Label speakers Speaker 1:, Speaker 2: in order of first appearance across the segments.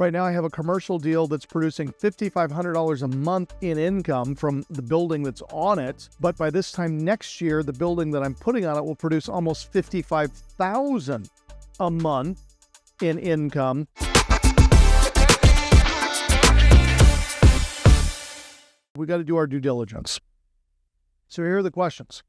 Speaker 1: Right now I have a commercial deal that's producing $5,500 a month in income from the building that's on it. But by this time next year, the building that I'm putting on it will produce almost $55,000 a month in income. We got to do our due diligence. So here are the questions.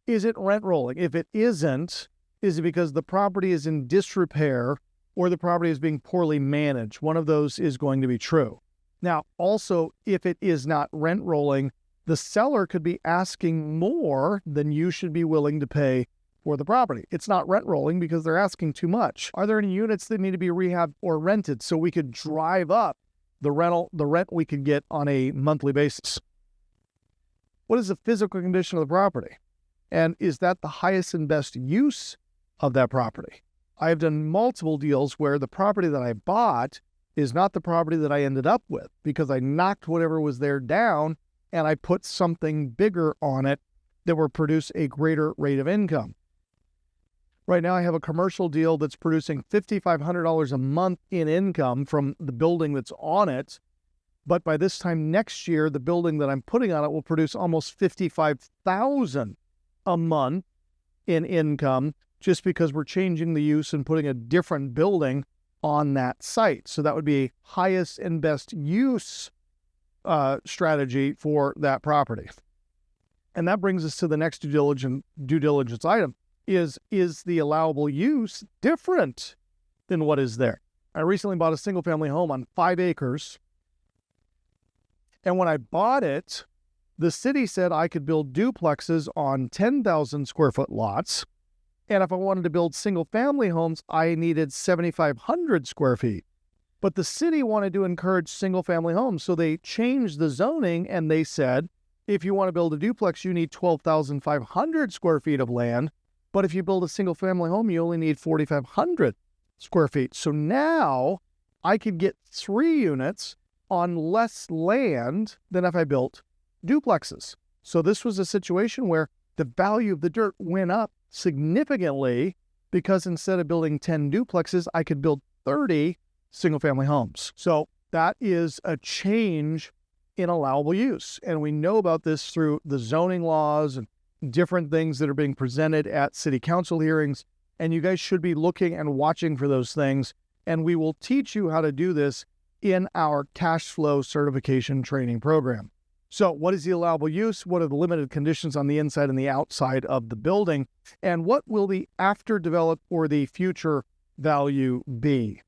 Speaker 1: Is it rent rolling? If it isn't, is it because the property is in disrepair or the property is being poorly managed? One of those is going to be true. Now, also, if it is not rent rolling, the seller could be asking more than you should be willing to pay for the property. It's not rent rolling because they're asking too much. Are there any units that need to be rehabbed or rented so we could drive up the rent we could get on a monthly basis? What is the physical condition of the property? And is that the highest and best use of that property? I have done multiple deals where the property that I bought is not the property that I ended up with because I knocked whatever was there down and I put something bigger on it that will produce a greater rate of income. Right now I have a commercial deal that's producing $5,500 a month in income from the building that's on it. But by this time next year, the building that I'm putting on it will produce almost $55,000 a month in income just because we're changing the use and putting a different building on that site. So that would be a highest and best use strategy for that property. And that brings us to the next due diligence item. Is the allowable use different than what is there? I recently bought a single family home on 5 acres. And when I bought it, the city said I could build duplexes on 10,000 square foot lots. And if I wanted to build single family homes, I needed 7,500 square feet. But the city wanted to encourage single family homes. So they changed the zoning and they said, if you want to build a duplex, you need 12,500 square feet of land. But if you build a single family home, you only need 4,500 square feet. So now I could get 3 units on less land than if I built duplexes. So this was a situation where the value of the dirt went up significantly because instead of building 10 duplexes, I could build 30 single-family homes. So that is a change in allowable use. And we know about this through the zoning laws and different things that are being presented at city council hearings. And you guys should be looking and watching for those things. And we will teach you how to do this in our cash flow certification training program. So what is the allowable use? What are the limited conditions on the inside and the outside of the building? And what will the after developed or the future value be?